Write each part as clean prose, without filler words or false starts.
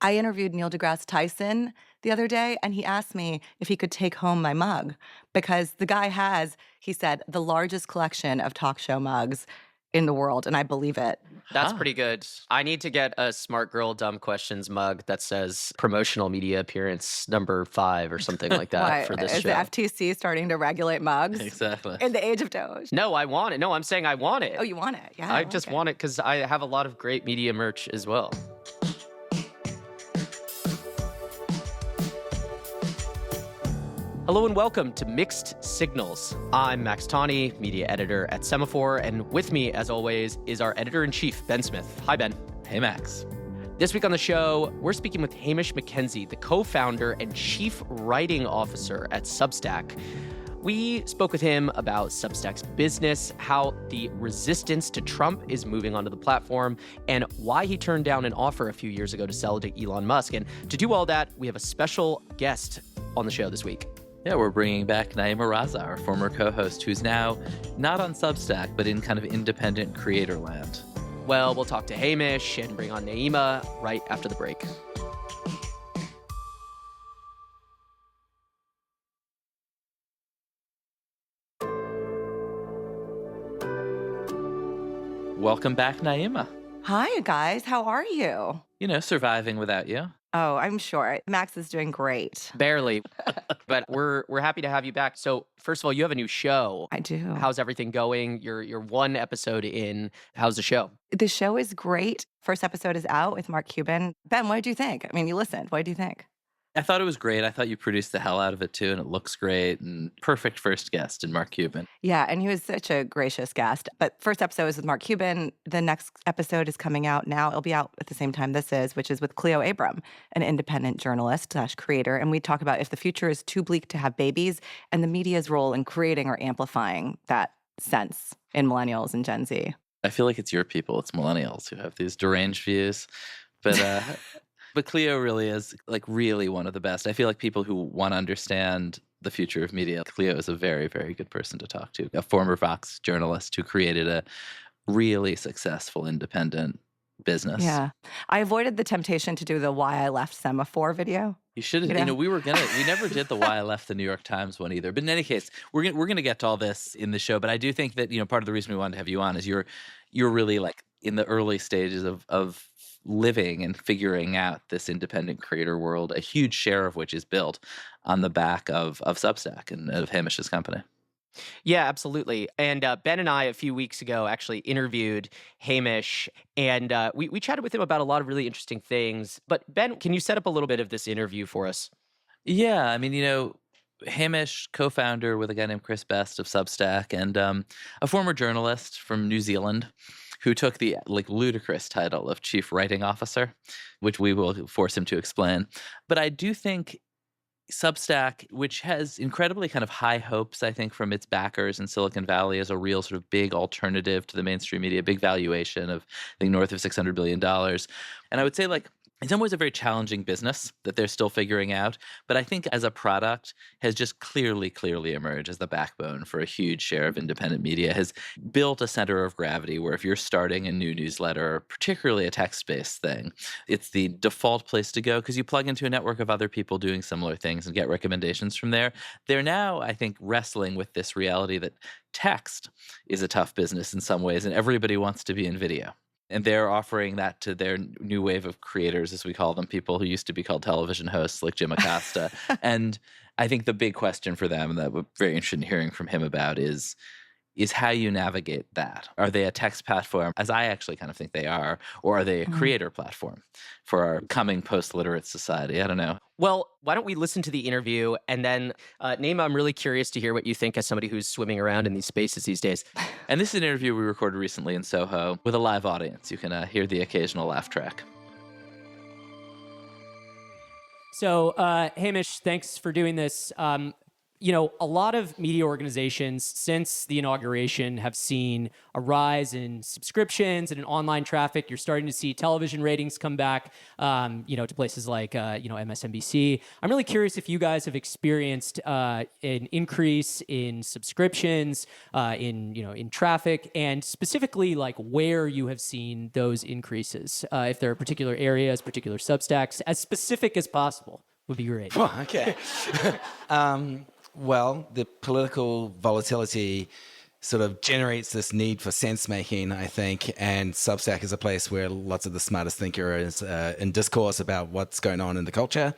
I interviewed Neil deGrasse Tyson the other day, and he asked me if he could take home my mug because the guy has, he said, the largest collection of talk show mugs in the world, and I believe it. That's Huh. pretty good. I need to get a Smart Girl Dumb Questions mug that says promotional media appearance number 5 or something like that Why, for this is the show. FTC starting to regulate mugs Exactly. in the age of Doge? No, I want it. No, I'm saying I want Oh, it. you want it? Yeah. I just okay. want it because I have a lot of great media merch as well. Hello and welcome to Mixed Signals. I'm Max Tawney, media editor at Semaphore, and with me, as always, is our editor-in-chief, Ben Smith. Hi, Ben. Hey, Max. This week on the show, we're speaking with Hamish McKenzie, the co-founder and chief writing officer at Substack. We spoke with him about Substack's business, how the resistance to Trump is moving onto the platform, and why he turned down an offer a few years ago to sell to Elon Musk. And to do all that, we have a special guest on the show this week. Yeah, we're bringing back Nayeema Raza, our former co-host, who's now not on Substack, but in kind of independent creator land. Well, we'll talk to Hamish and bring on Nayeema right after the break. Welcome back, Nayeema. Hi, you guys. How are you? You know, surviving without you. Oh, I'm sure. Max is doing great. Barely, but we're happy to have you back. So, first of all, you have a new show. I do. How's everything going? You're one episode in. How's the show? The show is great. First episode is out with Mark Cuban. Ben, what did you think? I mean, you listened. What did you think? I thought it was great. I thought you produced the hell out of it, too, and it looks great. And perfect first guest in Mark Cuban. Yeah, and he was such a gracious guest. But first episode was with Mark Cuban. The next episode is coming out now. It'll be out at the same time this is, which is with Cleo Abram, an independent journalist / creator. And we talk about if the future is too bleak to have babies and the media's role in creating or amplifying that sense in millennials and Gen Z. I feel like it's your people, it's millennials who have these deranged views. But but Cleo really is like really one of the best. I feel like people who want to understand the future of media, Cleo is a very, very good person to talk to. A former Vox journalist who created a really successful independent business. Yeah. I avoided the temptation to do the why I left Semaphore video. You should have, You know? we never did the why I left the New York Times one either. But in any case, we're gonna get to all this in the show. But I do think that, part of the reason we wanted to have you on is you're really like in the early stages of living and figuring out this independent creator world, a huge share of which is built on the back of Substack and of Hamish's company. Yeah, absolutely. And Ben and I, a few weeks ago, actually interviewed Hamish, and we chatted with him about a lot of really interesting things. But Ben, can you set up a little bit of this interview for us? Yeah, I mean, Hamish, co-founder with a guy named Chris Best of Substack, and a former journalist from New Zealand who took the ludicrous title of chief writing officer, which we will force him to explain. But I do think Substack, which has incredibly kind of high hopes, I think, from its backers in Silicon Valley as a real sort of big alternative to the mainstream media, big valuation of, I think, north of $600 billion. And I would say, in some ways, a very challenging business that they're still figuring out. But I think as a product has just clearly emerged as the backbone for a huge share of independent media, has built a center of gravity where if you're starting a new newsletter, particularly a text-based thing, it's the default place to go because you plug into a network of other people doing similar things and get recommendations from there. They're now, I think, wrestling with this reality that text is a tough business in some ways and everybody wants to be in video. And they're offering that to their new wave of creators, as we call them, people who used to be called television hosts like Jim Acosta. And I think the big question for them that we're very interested in hearing from him about is how you navigate that. Are they a text platform, as I actually kind of think they are, or are they a creator platform for our coming post-literate society? I don't know. Well, why don't we listen to the interview, and then, Nayeema, I'm really curious to hear what you think as somebody who's swimming around in these spaces these days. And this is an interview we recorded recently in Soho with a live audience. You can hear the occasional laugh track. So, Hamish, thanks for doing this. A lot of media organizations since the inauguration have seen a rise in subscriptions and in online traffic. You're starting to see television ratings come back, to places like, MSNBC. I'm really curious if you guys have experienced an increase in subscriptions, in traffic, and specifically like where you have seen those increases. If there are particular areas, particular Substacks, as specific as possible would be great. Well, okay. Well, the political volatility sort of generates this need for sense making, I think, and Substack is a place where lots of the smartest thinkers in discourse about what's going on in the culture,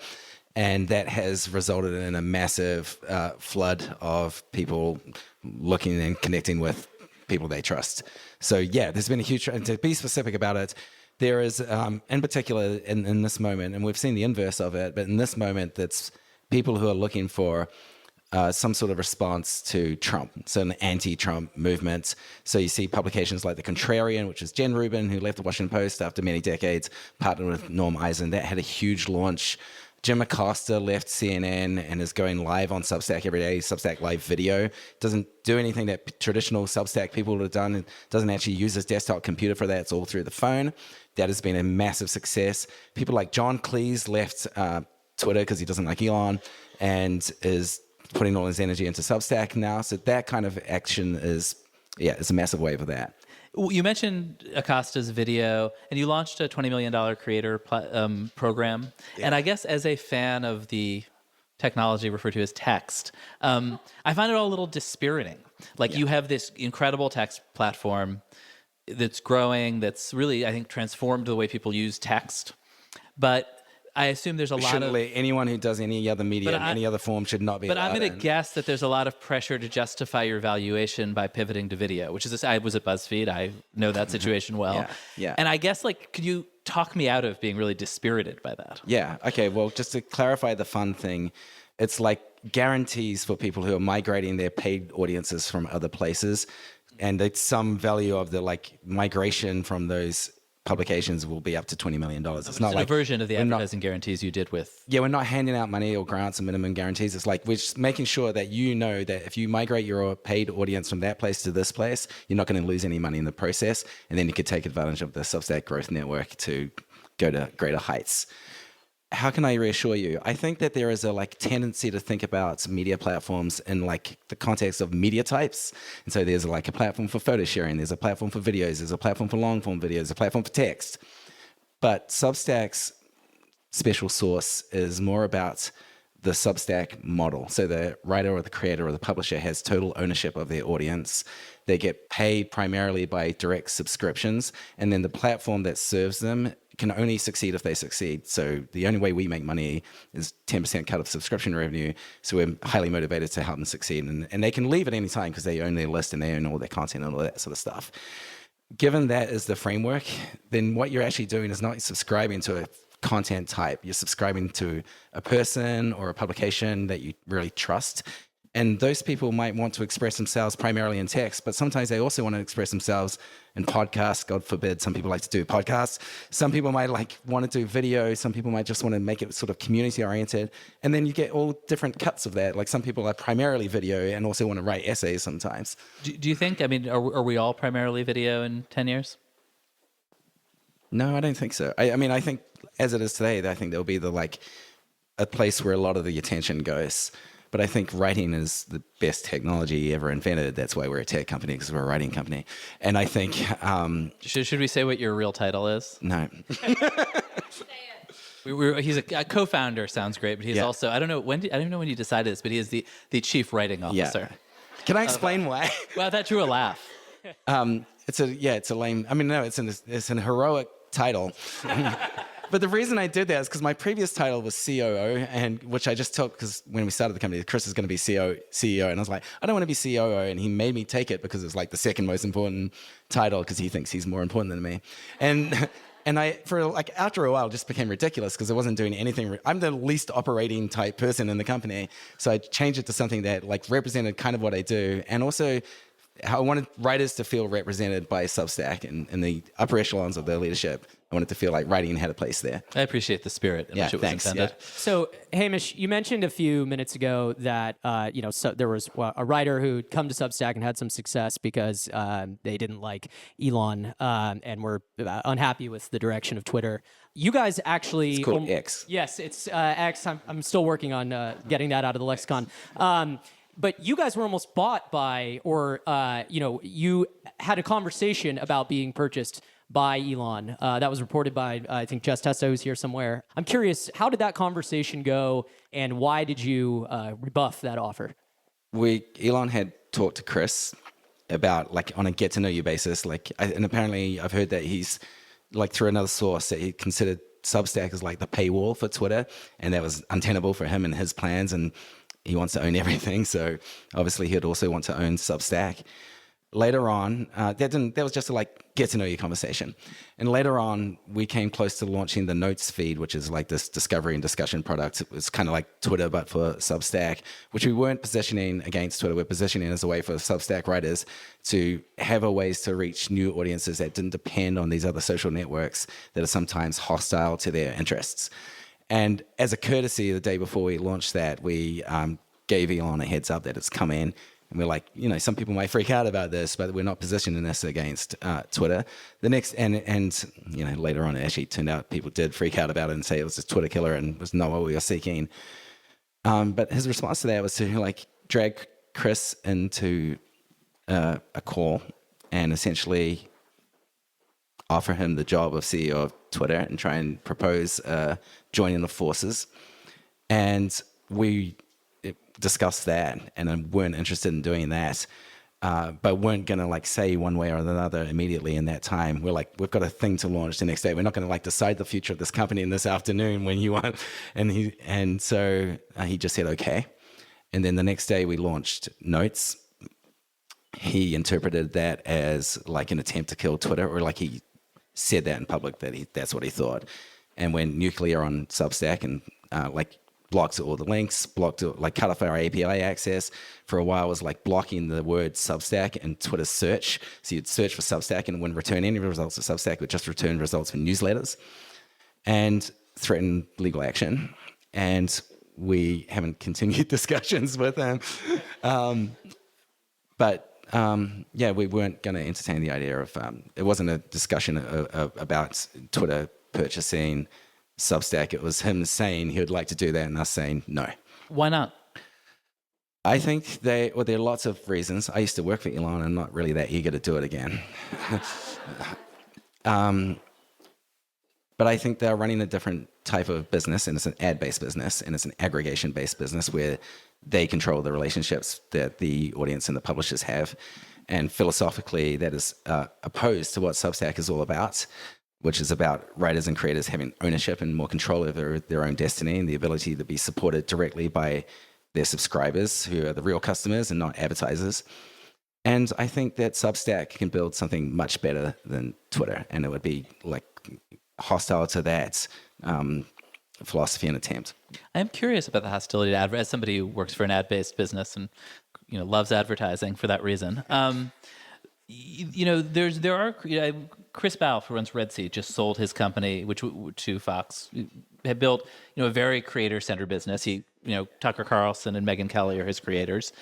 and that has resulted in a massive flood of people looking and connecting with people they trust. So yeah, there's been a huge, and to be specific about it, there is, in particular in this moment, and we've seen the inverse of it, but in this moment, that's people who are looking for some sort of response to Trump, so an anti-Trump movement. So you see publications like The Contrarian, which is Jen Rubin, who left the Washington Post after many decades, partnered with Norm Eisen. That had a huge launch. Jim Acosta left CNN and is going live on Substack every day, Substack live video. Doesn't do anything that traditional Substack people would have done. It doesn't actually use his desktop computer for that. It's all through the phone. That has been a massive success. People like John Cleese left Twitter because he doesn't like Elon and is putting all his energy into Substack now. So that kind of action is a massive wave of that. You mentioned Acosta's video, and you launched a $20 million creator program. Yeah. And I guess as a fan of the technology referred to as text, I find it all a little dispiriting. Like you have this incredible text platform that's growing, that's really, I think, transformed the way people use text. But I assume there's a lot of... anyone who does any other media in any other form should not be allowed. But I'm going to guess that there's a lot of pressure to justify your valuation by pivoting to video, which is... I was at BuzzFeed. I know that situation well. Yeah. And I guess, could you talk me out of being really dispirited by that? Yeah. Okay. Well, just to clarify the fun thing, it's like guarantees for people who are migrating their paid audiences from other places. And it's some value of the migration from those publications will be up to $20 million. It's not like a version of the advertising guarantees you did with... Yeah, we're not handing out money or grants and minimum guarantees. It's like we're just making sure that you know that if you migrate your paid audience from that place to this place, you're not going to lose any money in the process. And then you could take advantage of the Substack Growth Network to go to greater heights. How can I reassure you? I think that there is a tendency to think about media platforms in the context of media types. And so there's a platform for photo sharing, there's a platform for videos, there's a platform for long form videos, a platform for text. But Substack's special sauce is more about the Substack model. So the writer or the creator or the publisher has total ownership of their audience. They get paid primarily by direct subscriptions, and then the platform that serves them can only succeed if they succeed. So the only way we make money is 10% cut of subscription revenue. So we're highly motivated to help them succeed. And they can leave at any time because they own their list and they own all their content and all that sort of stuff. Given that is the framework, then what you're actually doing is not subscribing to a content type. You're subscribing to a person or a publication that you really trust. And those people might want to express themselves primarily in text, but sometimes they also want to express themselves in podcasts. God forbid, some people like to do podcasts. Some people might want to do video. Some people might just want to make it sort of community oriented. And then you get all different cuts of that. Some people are primarily video and also want to write essays sometimes. Do you think, are we all primarily video in 10 years? No, I don't think so. I think as it is today, I think there'll be a place where a lot of the attention goes. But I think writing is the best technology ever invented. That's why we're a tech company, because we're a writing company. And I think... Should we say what your real title is? No. He's a co-founder, sounds great, but he's also... I don't know when you decided this, but he is the chief writing officer. Yeah. Can I explain why? Well, that drew a laugh. It's a lame... it's an heroic title. But the reason I did that is because my previous title was COO, and which I just took because when we started the company, Chris is going to be CEO, and I was like, I don't want to be COO, and he made me take it because it's the second most important title because he thinks he's more important than me, and I after a while just became ridiculous because I wasn't doing anything. I'm the least operating type person in the company, so I changed it to something that represented kind of what I do, and also I wanted writers to feel represented by Substack and the upper echelons of their leadership. I wanted to feel like writing had a place there. I appreciate the spirit in which it was thanks. intended. Yeah. So, Hamish, you mentioned a few minutes ago that so there was a writer who'd come to Substack and had some success because they didn't like Elon and were unhappy with the direction of Twitter. You guys actually It's called X. Yes, it's X. I'm still working on getting that out of the lexicon. But you guys were almost bought by, or you had a conversation about being purchased by Elon. That was reported by, I think, Jess Testa, who's here somewhere. I'm curious, how did that conversation go, and why did you rebuff that offer? Elon had talked to Chris about, like, on a get to know you basis, and apparently I've heard that he's, like, through another source, that he considered Substack as like the paywall for Twitter, and that was untenable for him and his plans, and he wants to own everything, so obviously he'd also want to own Substack. Later on, that was just a get to know you conversation. And later on, we came close to launching the Notes feed, which is like this discovery and discussion product. It was kind of like Twitter, but for Substack, which we weren't positioning against Twitter. We're positioning as a way for Substack writers to have a ways to reach new audiences that didn't depend on these other social networks that are sometimes hostile to their interests. And as a courtesy, the day before we launched that, we gave Elon a heads up that it's come in. And we're like, some people might freak out about this, but we're not positioning this against Twitter. The next, and later on, it actually turned out people did freak out about it and say it was a Twitter killer and was not what we were seeking. But his response to that was to drag Chris into a call and essentially offer him the job of CEO of Twitter and try and propose joining the forces. And we discussed that and weren't interested in doing that, but weren't going to say one way or another immediately in that time. We're like, we've got a thing to launch the next day. We're not going to decide the future of this company in this afternoon when you want. And so he just said, okay. And then the next day we launched Notes. He interpreted that as an attempt to kill Twitter, or he said that in public that that's what he thought, and went nuclear on Substack and blocked all the links, cut off our API access. For a while, was blocking the word Substack in Twitter search. So you'd search for Substack and wouldn't return any results for Substack, it would just return results for newsletters, and threatened legal action. And we haven't continued discussions with him. We weren't going to entertain the idea of, it wasn't a discussion about Twitter purchasing Substack. It was him saying he would like to do that and us saying no. Why not? I think there are lots of reasons. I used to work for Elon and I'm not really that eager to do it again. But I think they're running a different type of business, and it's an ad-based business, and it's an aggregation-based business where they control the relationships that the audience and the publishers have. And philosophically, that is opposed to what Substack is all about, which is about writers and creators having ownership and more control over their own destiny and the ability to be supported directly by their subscribers, who are the real customers and not advertisers. And I think that Substack can build something much better than Twitter, and it would be hostile to that philosophy and attempt. I'm curious about the hostility to as somebody who works for an ad-based business and loves advertising for that reason. Chris Ball, who runs Red Sea, just sold his company, to Fox. Had built a very creator-centered business. He Tucker Carlson and Megyn Kelly are his creators.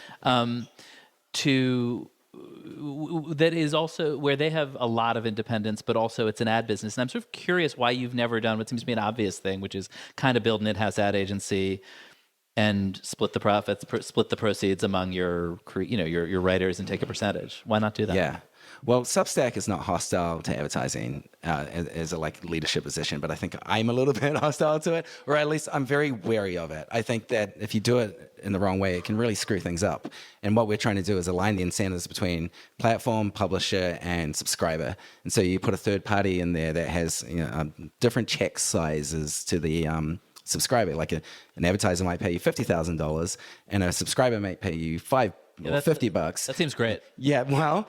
That is also where they have a lot of independence, but also it's an ad business. And I'm sort of curious why you've never done what seems to be an obvious thing, which is kind of build an in-house ad agency and split the profits, split the proceeds among your writers and take a percentage. Why not do that? Yeah. Well, Substack is not hostile to advertising as a leadership position, but I think I'm a little bit hostile to it, or at least I'm very wary of it. I think that if you do it in the wrong way, it can really screw things up. And what we're trying to do is align the incentives between platform, publisher, and subscriber. And so you put a third party in there that has different check sizes to the subscriber. An advertiser might pay you $50,000, and a subscriber might pay you $50. That seems great. Yeah, well,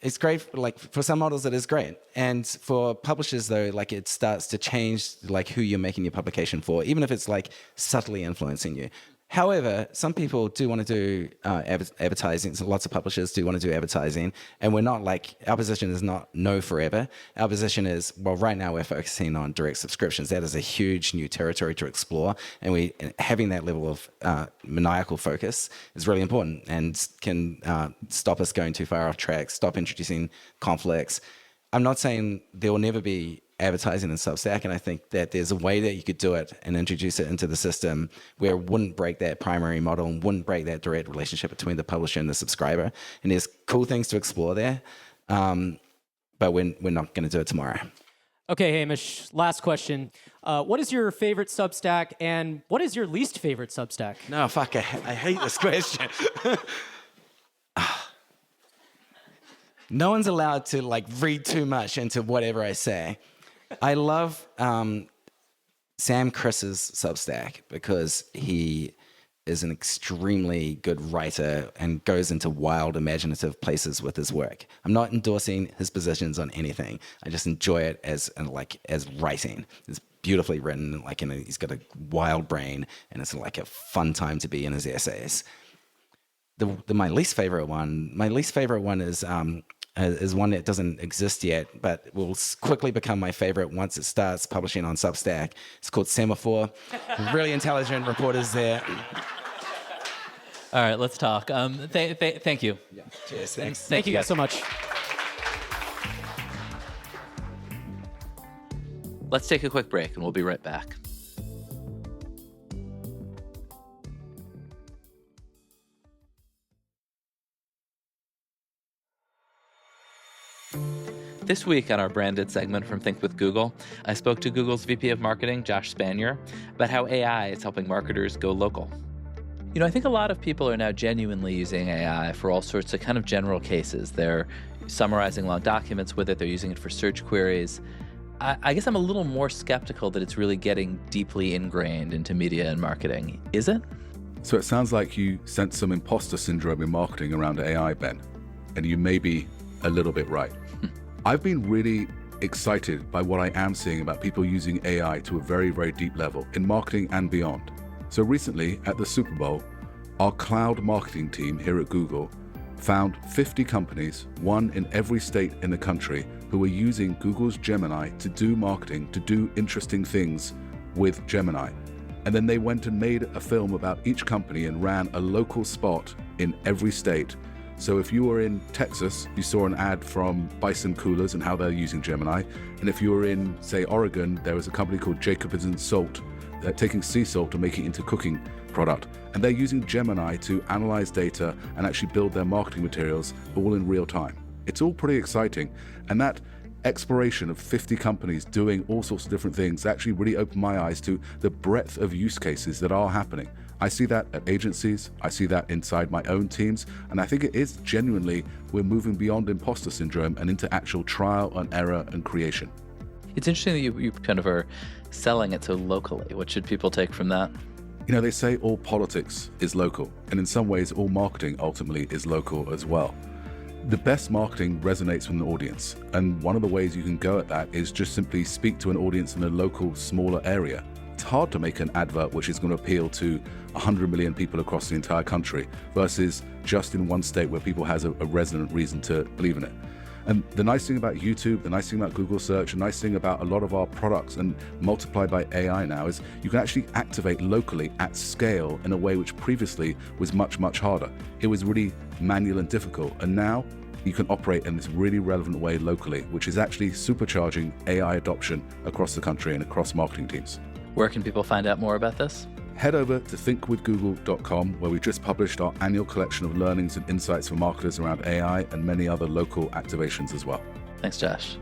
it's great. For some models, it is great, and for publishers, though, it starts to change who you're making your publication for, even if it's subtly influencing you. However, some people do want to do advertising. So lots of publishers do want to do advertising. And we're not like, our position is not no forever. Our position is, well, right now we're focusing on direct subscriptions. That is a huge new territory to explore. And having that level of maniacal focus is really important and can stop us going too far off track, stop introducing conflicts. I'm not saying there will never be advertising in Substack, and I think that there's a way that you could do it and introduce it into the system where it wouldn't break that primary model and wouldn't break that direct relationship between the publisher and the subscriber. And there's cool things to explore there, but we're not going to do it tomorrow. Okay, Hamish, last question. What is your favorite Substack, and what is your least favorite Substack? No, fuck, I hate this question. No one's allowed to like read too much into whatever I say. I love Sam Chris's Substack because he is an extremely good writer and goes into wild, imaginative places with his work. I'm not endorsing his positions on anything. I just enjoy it as writing. It's beautifully written, he's got a wild brain, and it's like a fun time to be in his essays. My least favorite one is one that doesn't exist yet, but will quickly become my favorite once it starts publishing on Substack. It's called Semaphore. Really intelligent reporters there. All right, let's talk. Thank you. Yeah. Cheers. Thanks. Thank you guys so much. Let's take a quick break, and we'll be right back. This week on our branded segment from Think with Google, I spoke to Google's VP of Marketing, Josh Spanier, about how AI is helping marketers go local. You know, I think a lot of people are now genuinely using AI for all sorts of kind of general cases. They're summarizing long documents with it. They're using it for search queries. I guess I'm a little more skeptical that it's really getting deeply ingrained into media and marketing. Is it? So it sounds like you sense some imposter syndrome in marketing around AI, Ben, and you may be a little bit right. I've been really excited by what I am seeing about people using AI to a very, very deep level in marketing and beyond. So recently at the Super Bowl, our cloud marketing team here at Google found 50 companies, one in every state in the country, who are using Google's Gemini to do marketing, to do interesting things with Gemini. And then they went and made a film about each company and ran a local spot in every state. So if you were in Texas, you saw an ad from Bison Coolers and how they're using Gemini. And if you were in, say, Oregon, there was a company called Jacobson Salt. They're taking sea salt and making it into cooking product. And they're using Gemini to analyze data and actually build their marketing materials all in real time. It's all pretty exciting. And that exploration of 50 companies doing all sorts of different things actually really opened my eyes to the breadth of use cases that are happening. I see that at agencies, I see that inside my own teams, and I think it is genuinely, we're moving beyond imposter syndrome and into actual trial and error and creation. It's interesting that you kind of are selling it so locally. What should people take from that? You know, they say all politics is local, and in some ways all marketing ultimately is local as well. The best marketing resonates with an audience, and one of the ways you can go at that is just simply speak to an audience in a local, smaller area. It's hard to make an advert which is going to appeal to 100 million people across the entire country versus just in one state where people has a resonant reason to believe in it. And the nice thing about YouTube, the nice thing about Google Search, the nice thing about a lot of our products and multiplied by AI now is you can actually activate locally at scale in a way which previously was much, much harder. It was really manual and difficult. And now you can operate in this really relevant way locally, which is actually supercharging AI adoption across the country and across marketing teams. Where can people find out more about this? Head over to thinkwithgoogle.com, where we just published our annual collection of learnings and insights for marketers around AI and many other local activations as well. Thanks, Josh.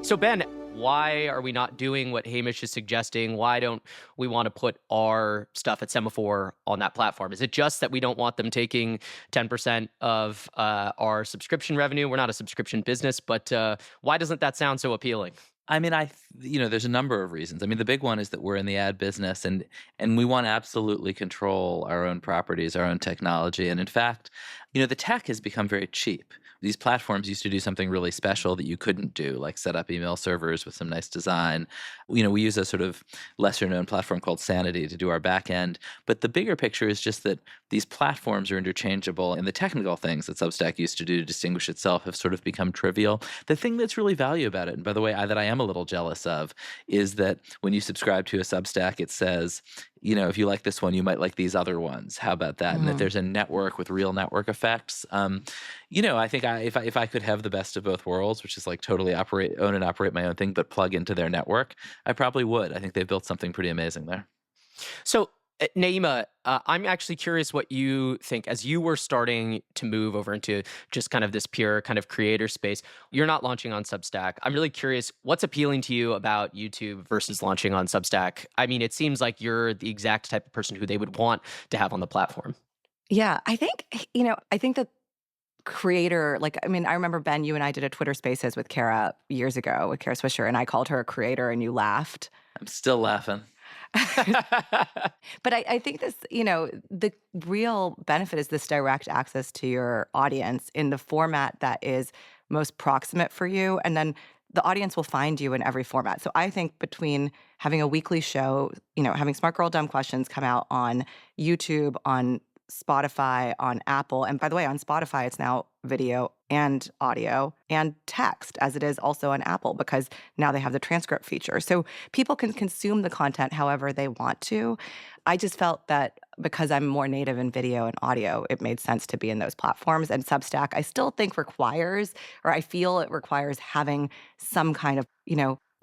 So, Ben, why are we not doing what Hamish is suggesting? Why don't we want to put our stuff at Semaphore on that platform? Is it just that we don't want them taking 10% of our subscription revenue? We're not a subscription business, but why doesn't that sound so appealing? I mean, there's a number of reasons. I mean, the big one is that we're in the ad business and we want to absolutely control our own properties, our own technology. And in fact, the tech has become very cheap. These platforms used to do something really special that you couldn't do, like set up email servers with some nice design. We use a sort of lesser known platform called Sanity to do our back end. But the bigger picture is just that these platforms are interchangeable, and the technical things that Substack used to do to distinguish itself have sort of become trivial. The thing that's really valuable about it, and by the way, that I am a little jealous of, is that when you subscribe to a Substack, it says, if you like this one, you might like these other ones. How about that? And that there's a network with real network effects. I think if I could have the best of both worlds, which is like totally own and operate my own thing, but plug into their network, I probably would. I think they've built something pretty amazing there. So, Nayeema, I'm actually curious what you think as you were starting to move over into just kind of this pure kind of creator space. You're not launching on Substack. I'm really curious, what's appealing to you about YouTube versus launching on Substack? I mean, it seems like you're the exact type of person who they would want to have on the platform. Yeah, I think, I think that creator, I remember, Ben, you and I did a Twitter Spaces with Kara years ago, with Kara Swisher, and I called her a creator and you laughed. I'm still laughing. But I think this, the real benefit is this direct access to your audience in the format that is most proximate for you. And then the audience will find you in every format. So I think between having a weekly show, having Smart Girl Dumb Questions come out on YouTube, on Spotify, on Apple, and by the way, on Spotify, it's now video and audio and text, as it is also on Apple, because now they have the transcript feature. So people can consume the content however they want to. I just felt that because I'm more native in video and audio, it made sense to be in those platforms. And Substack, I still think I feel it requires having some kind of,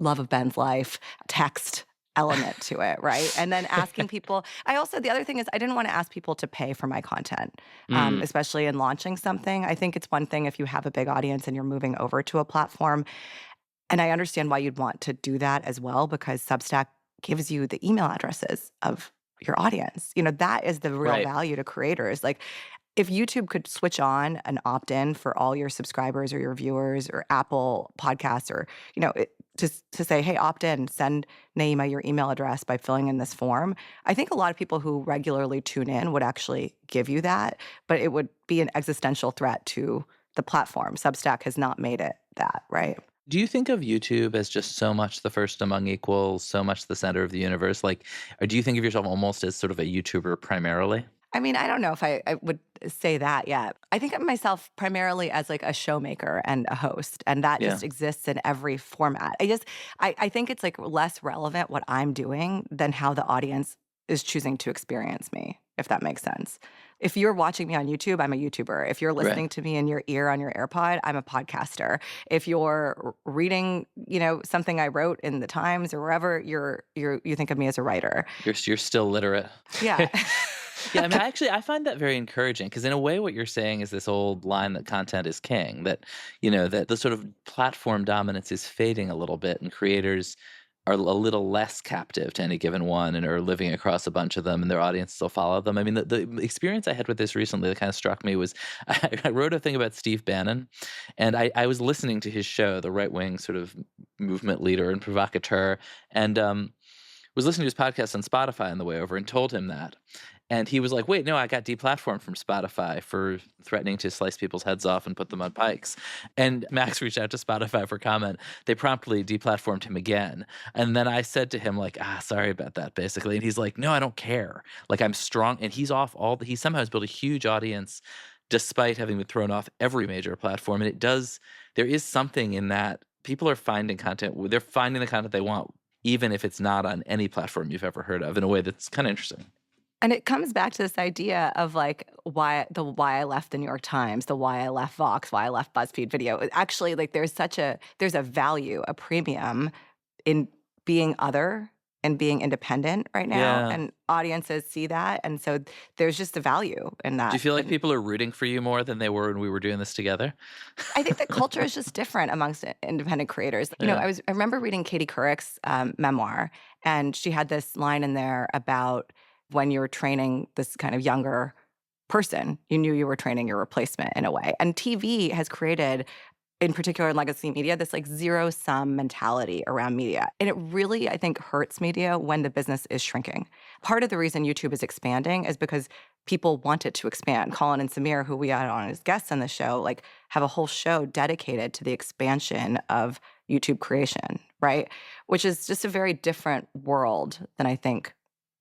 love of Ben's life, text element to it, right? And then asking people, the other thing is I didn't want to ask people to pay for my content, especially in launching something. I think it's one thing if you have a big audience and you're moving over to a platform, and I understand why you'd want to do that as well, because Substack gives you the email addresses of your audience. That is the real value to creators. Like, if YouTube could switch on an opt-in for all your subscribers or your viewers, or Apple Podcasts, or, to say, hey, opt in, send Nayeema your email address by filling in this form. I think a lot of people who regularly tune in would actually give you that, but it would be an existential threat to the platform. Substack has not made it that, right? Do you think of YouTube as just so much the first among equals, so much the center of the universe? Or do you think of yourself almost as sort of a YouTuber primarily? I mean, I don't know if I would say that yet. I think of myself primarily as like a showmaker and a host, and that just exists in every format. I think it's like less relevant what I'm doing than how the audience is choosing to experience me, if that makes sense. If you're watching me on YouTube, I'm a YouTuber. If you're listening to me in your ear on your AirPod, I'm a podcaster. If you're reading, something I wrote in the Times or wherever, you think of me as a writer. You're still literate. Yeah. Yeah, I mean, I find that very encouraging, because in a way what you're saying is this old line that content is king, that, that the sort of platform dominance is fading a little bit, and creators are a little less captive to any given one and are living across a bunch of them, and their audience still follow them. I mean, the experience I had with this recently that kind of struck me was I wrote a thing about Steve Bannon, and I was listening to his show, the right-wing sort of movement leader and provocateur, and was listening to his podcast on Spotify on the way over and told him that. And he was like, wait, no, I got deplatformed from Spotify for threatening to slice people's heads off and put them on pikes. And Max reached out to Spotify for comment. They promptly deplatformed him again. And then I said to him, sorry about that, basically. And he's like, no, I don't care. I'm strong. And he's off he somehow has built a huge audience despite having been thrown off every major platform. And there is something in that. People are finding content. They're finding the content they want, even if it's not on any platform you've ever heard of, in a way that's kind of interesting. And it comes back to this idea of why I left the New York Times, why I left Vox, why I left BuzzFeed Video. Actually, there's a value, a premium in being other and being independent right now. Yeah. And audiences see that. And so there's just a value in that. Do you feel like people are rooting for you more than they were when we were doing this together? I think the culture is just different amongst independent creators. I remember reading Katie Couric's memoir, and she had this line in there about when you're training this kind of younger person, you knew you were training your replacement in a way. And TV has created, in particular in legacy media, this zero-sum mentality around media. And it really, I think, hurts media when the business is shrinking. Part of the reason YouTube is expanding is because people want it to expand. Colin and Samir, who we had on as guests on the show, like have a whole show dedicated to the expansion of YouTube creation, right? Which is just a very different world than I think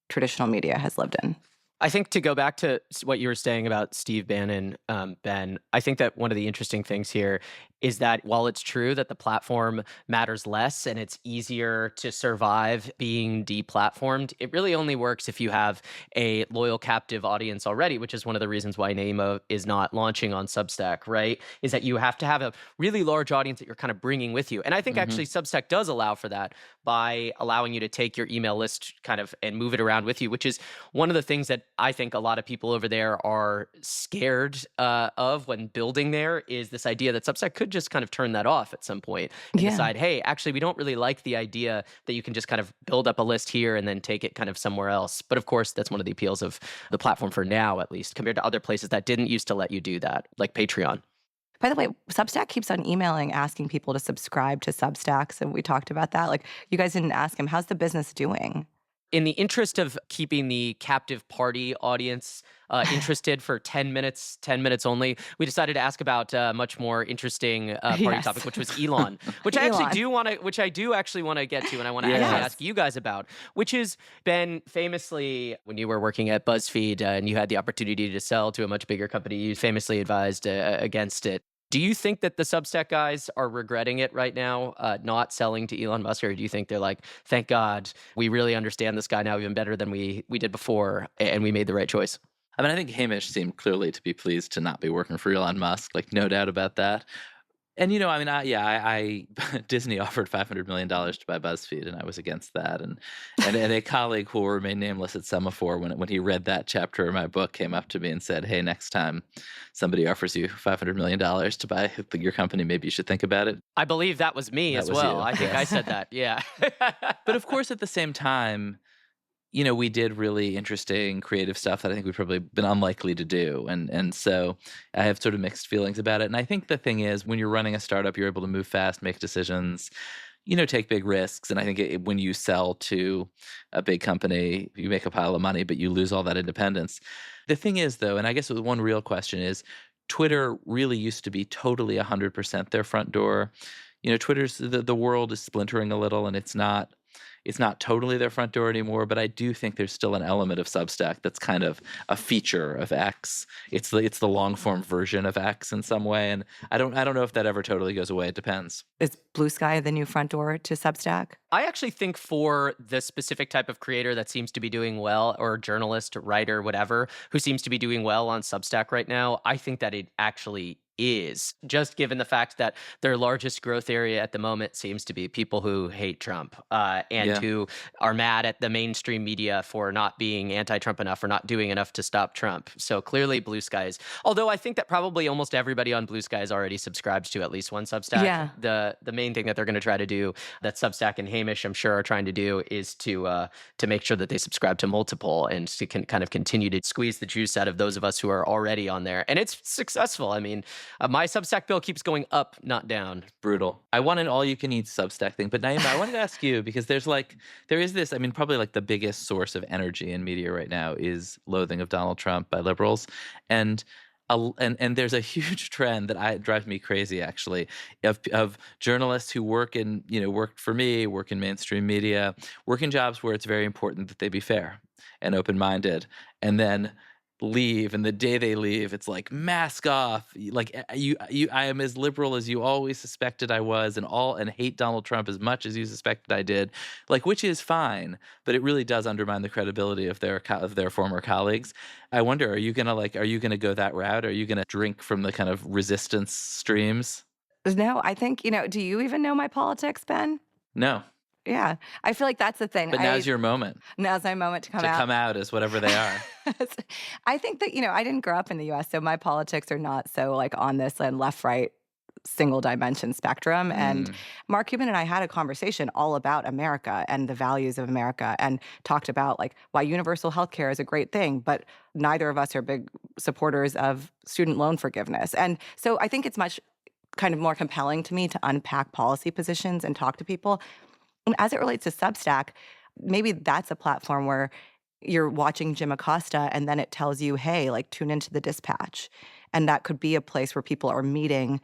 traditional media has lived in. I think to go back to what you were saying about Steve Bannon, Ben, I think that one of the interesting things here is that while it's true that the platform matters less and it's easier to survive being deplatformed, it really only works if you have a loyal captive audience already, which is one of the reasons why Nayeema is not launching on Substack, right? Is that you have to have a really large audience that you're kind of bringing with you. And I think actually Substack does allow for that by allowing you to take your email list kind of and move it around with you, which is one of the things that I think a lot of people over there are scared of when building there, is this idea that Substack could just kind of turn that off at some point and decide, hey, actually, we don't really like the idea that you can just kind of build up a list here and then take it kind of somewhere else. But of course, that's one of the appeals of the platform for now, at least, compared to other places that didn't used to let you do that, like Patreon. By the way, Substack keeps on emailing, asking people to subscribe to Substacks, and we talked about that. Like, you guys didn't ask him, how's the business doing? In the interest of keeping the captive party audience interested for 10 minutes only, we decided to ask about a much more interesting party topic, which was Elon, which I do actually want to get to, and I want to actually ask you guys about, which is, Ben, famously, when you were working at BuzzFeed and you had the opportunity to sell to a much bigger company, you famously advised against it. Do you think that the Substack guys are regretting it right now, not selling to Elon Musk, or do you think they're like, thank God, we really understand this guy now even better than we did before, and we made the right choice? I mean, I think Hamish seemed clearly to be pleased to not be working for Elon Musk, like no doubt about that. And, you know, I mean, I Disney offered $500 million to buy BuzzFeed, and I was against that. And a colleague who will remain nameless at Semaphore, when he read that chapter of my book, came up to me and said, hey, next time somebody offers you $500 million to buy your company, maybe you should think about it. I believe that was me as well. I think I said that, yeah. But of course, at the same time, you know, we did really interesting creative stuff that I think we've probably been unlikely to do. And so I have sort of mixed feelings about it. And I think the thing is, when you're running a startup, you're able to move fast, make decisions, you know, take big risks. And I think when you sell to a big company, you make a pile of money, but you lose all that independence. The thing is, though, and I guess one real question is, Twitter really used to be totally 100% their front door. You know, Twitter's, the world is splintering a little, and it's not totally their front door anymore, but I do think there's still an element of Substack that's kind of a feature of X. It's the long form version of X in some way, and I don't know if that ever totally goes away. It depends. Is Blue Sky the new front door to Substack? I actually think for the specific type of creator that seems to be doing well, or journalist, writer, whatever, who seems to be doing well on Substack right now, I think that it actually is, just given the fact that their largest growth area at the moment seems to be people who hate Trump and who are mad at the mainstream media for not being anti-Trump enough or not doing enough to stop Trump. So clearly Blue Skies, although I think that probably almost everybody on Blue Skies already subscribes to at least one Substack. Yeah. The main thing that they're going to try to do, that Substack and Hamish, I'm sure, are trying to do, is to make sure that they subscribe to multiple and to kind of continue to squeeze the juice out of those of us who are already on there. And it's successful. I mean, my Substack bill keeps going up, not down. Brutal. I want an all-you-can-eat Substack thing. But Nayeema, I wanted to ask you, because there is this, I mean, probably like the biggest source of energy in media right now is loathing of Donald Trump by liberals. And there's a huge trend that drives me crazy, actually, of journalists who work in mainstream media, work in jobs where it's very important that they be fair and open-minded, and then leave, and the day they leave, it's like, mask off, like I am as liberal as you always suspected I was, and hate Donald Trump as much as you suspected I did, like, which is fine, but it really does undermine the credibility of their former colleagues. I wonder, are you gonna go that route? Are you gonna drink from the kind of resistance streams? No, I think, do you even know my politics, Ben? No. Yeah, I feel like that's the thing. But now's your moment. Now's my moment to come out. To come out as whatever they are. I think that, I didn't grow up in the U.S., so my politics are not so like on this left-right single dimension spectrum. And Mark Cuban and I had a conversation all about America and the values of America, and talked about like why universal health care is a great thing, but neither of us are big supporters of student loan forgiveness. And so I think it's much kind of more compelling to me to unpack policy positions and talk to people. And as it relates to Substack, maybe that's a platform where you're watching Jim Acosta and then it tells you, hey, like tune into the Dispatch. And that could be a place where people are meeting,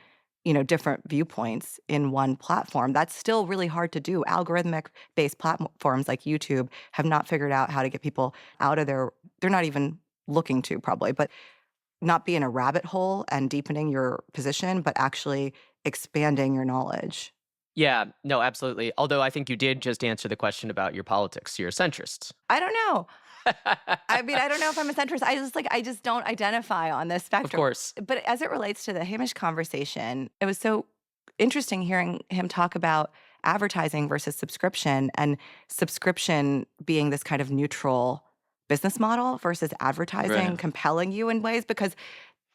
different viewpoints in one platform. That's still really hard to do. Algorithmic-based platforms like YouTube have not figured out how to get people out of they're not even looking to probably, but not be in a rabbit hole and deepening your position, but actually expanding your knowledge. Yeah, no, absolutely. Although I think you did just answer the question about your politics. You're a centrist. I don't know. I mean, I don't know if I'm a centrist. I just don't identify on this spectrum. Of course. But as it relates to the Hamish conversation, it was so interesting hearing him talk about advertising versus subscription, and subscription being this kind of neutral business model versus advertising Right. compelling you in ways, because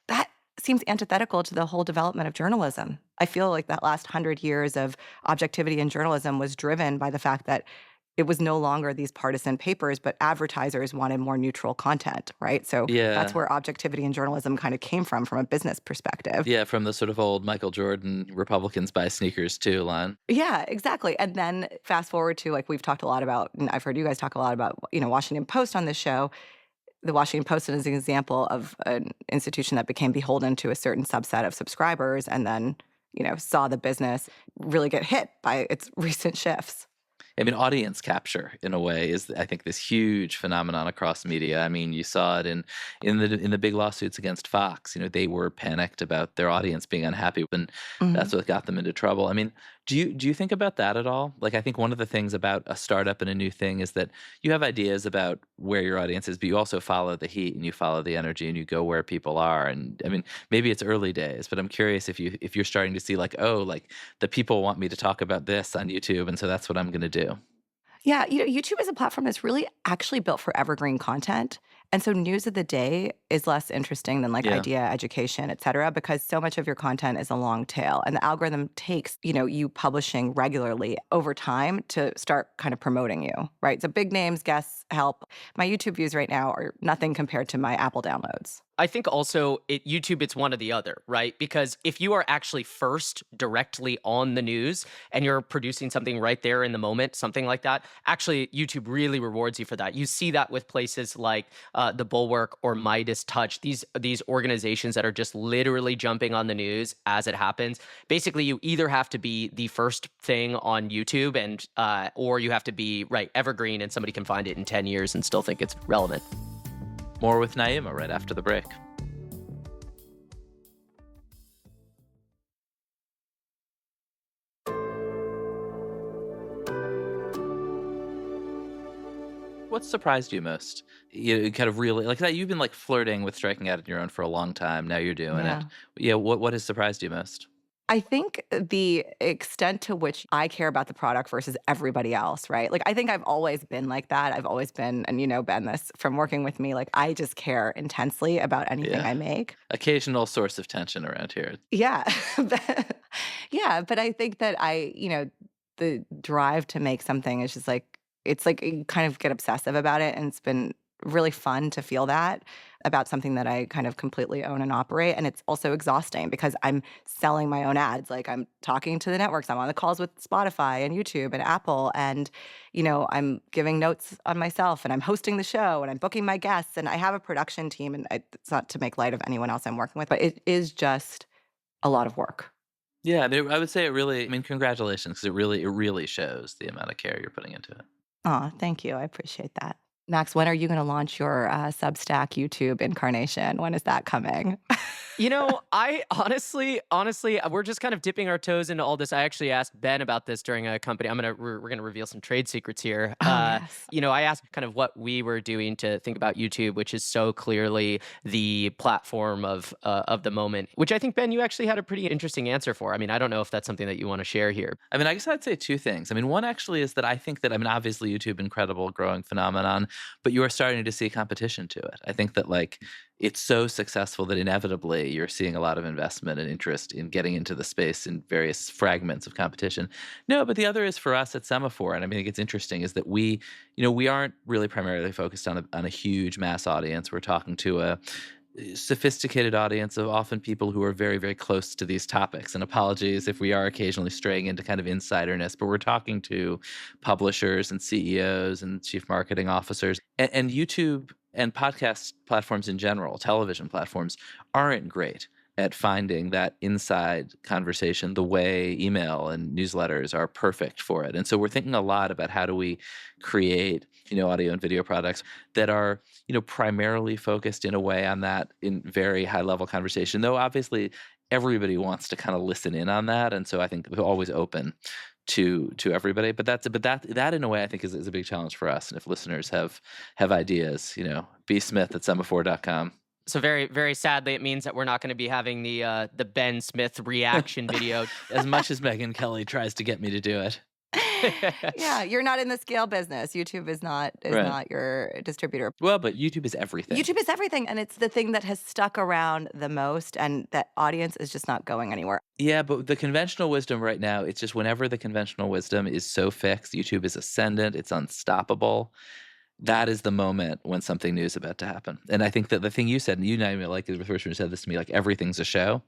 that seems antithetical to the whole development of journalism. I feel like that last 100 years of objectivity in journalism was driven by the fact that it was no longer these partisan papers, but advertisers wanted more neutral content, right? So Yeah. that's where objectivity in journalism kind of came from a business perspective. Yeah, from the sort of old Michael Jordan Republicans buy sneakers too line. Yeah, exactly. And then fast forward to, like, we've talked a lot about, and I've heard you guys talk a lot about, Washington Post on this show. The Washington Post is an example of an institution that became beholden to a certain subset of subscribers and then, saw the business really get hit by its recent shifts. I mean, audience capture in a way is, I think, this huge phenomenon across media. I mean, you saw it in the big lawsuits against Fox. They were panicked about their audience being unhappy, and that's what got them into trouble. I mean, do you think about that at all? Like, I think one of the things about a startup and a new thing is that you have ideas about where your audience is, but you also follow the heat and you follow the energy and you go where people are. And I mean, maybe it's early days, but I'm curious if you're starting to see like, oh, like the people want me to talk about this on YouTube, and so that's what I'm going to do. Yeah, YouTube is a platform that's really actually built for evergreen content. And so news of the day is less interesting than like Yeah. idea, education, et cetera, because so much of your content is a long tail. And the algorithm takes, you publishing regularly over time to start kind of promoting you, right? So big names, guests, help. My YouTube views right now are nothing compared to my Apple downloads. I think also YouTube, it's one or the other, right? Because if you are actually first directly on the news and you're producing something right there in the moment, something like that, actually YouTube really rewards you for that. You see that with places like The Bulwark or Midas Touch, these organizations that are just literally jumping on the news as it happens. Basically, you either have to be the first thing on YouTube and or you have to be, right, evergreen, and somebody can find it in 10 years and still think it's relevant. More with Nayeema right after the break. What surprised you most? You kind of really like that. You've been like flirting with striking out on your own for a long time. Now you're doing Yeah. it. Yeah. What has surprised you most? I think the extent to which I care about the product versus everybody else, right? Like, I think I've always been like that. I've always been, and Ben, this from working with me, like, I just care intensely about anything Yeah. I make. Occasional source of tension around here. Yeah. Yeah. But I think that the drive to make something is just like, it's like you kind of get obsessive about it. And it's been really fun to feel that about something that I kind of completely own and operate. And it's also exhausting because I'm selling my own ads. Like, I'm talking to the networks. I'm on the calls with Spotify and YouTube and Apple. And, I'm giving notes on myself and I'm hosting the show and I'm booking my guests. And I have a production team. And it's not to make light of anyone else I'm working with, but it is just a lot of work. Yeah, I mean, I would say it really. I mean, congratulations, because it really shows the amount of care you're putting into it. Oh, thank you. I appreciate that. Max, when are you going to launch your Substack YouTube incarnation? When is that coming? I honestly, we're just kind of dipping our toes into all this. I actually asked Ben about this during a company. We're going to reveal some trade secrets here. Yes. I asked kind of what we were doing to think about YouTube, which is so clearly the platform of the moment, which I think, Ben, you actually had a pretty interesting answer for. I mean, I don't know if that's something that you want to share here. I mean, I guess I'd say two things. I mean, one actually is that I think that, I mean, obviously YouTube, incredible growing phenomenon, but you are starting to see competition to it. I think that like it's so successful that inevitably you're seeing a lot of investment and interest in getting into the space in various fragments of competition. No, but the other is for us at Semaphore, and I mean, it's interesting, is that we aren't really primarily focused on a huge mass audience. We're talking to sophisticated audience of often people who are very, very close to these topics. And apologies if we are occasionally straying into kind of insiderness, but we're talking to publishers and CEOs and chief marketing officers. And YouTube and podcast platforms in general, television platforms, aren't great at finding that inside conversation the way email and newsletters are perfect for it. And so we're thinking a lot about how do we create, audio and video products that are, primarily focused in a way on that in very high level conversation, though obviously everybody wants to kind of listen in on that. And so I think we're always open to everybody, but that in a way I think is a big challenge for us. And if listeners have ideas, bsmith@semaphore.com. So very, very sadly, it means that we're not going to be having the Ben Smith reaction video. As much as Megyn Kelly tries to get me to do it. Yeah, you're not in the scale business. YouTube is not your distributor. Well, but YouTube is everything. YouTube is everything, and it's the thing that has stuck around the most, and that audience is just not going anywhere. Yeah, but the conventional wisdom right now, it's just whenever the conventional wisdom is so fixed, YouTube is ascendant, it's unstoppable. That is the moment when something new is about to happen. And I think that the thing you said, and you, Nayeema, like the first one said this to me, like everything's a show.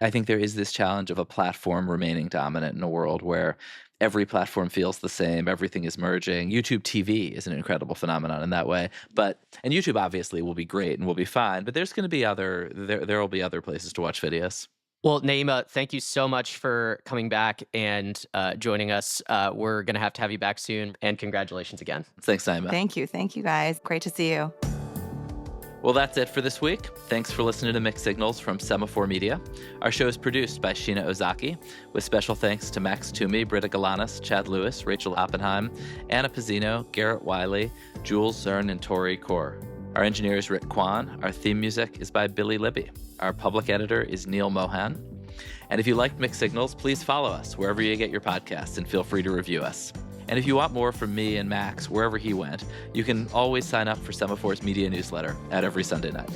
I think there is this challenge of a platform remaining dominant in a world where every platform feels the same, everything is merging. YouTube TV is an incredible phenomenon in that way. And YouTube obviously will be great and will be fine, but there's going to be there will be other places to watch videos. Well, Nayeema, thank you so much for coming back and joining us. We're going to have you back soon, and congratulations again. Thanks, Nayeema. Thank you, guys. Great to see you. Well, that's it for this week. Thanks for listening to Mixed Signals from Semaphore Media. Our show is produced by Sheena Ozaki, with special thanks to Max Toomey, Britta Galanis, Chad Lewis, Rachel Oppenheim, Anna Pizzino, Garrett Wiley, Jules Zern, and Tori Kaur. Our engineer is Rick Kwan. Our theme music is by Billy Libby. Our public editor is Neil Mohan. And if you liked Mixed Signals, please follow us wherever you get your podcasts and feel free to review us. And if you want more from me and Max, wherever he went, you can always sign up for Semaphore's media newsletter out every Sunday night.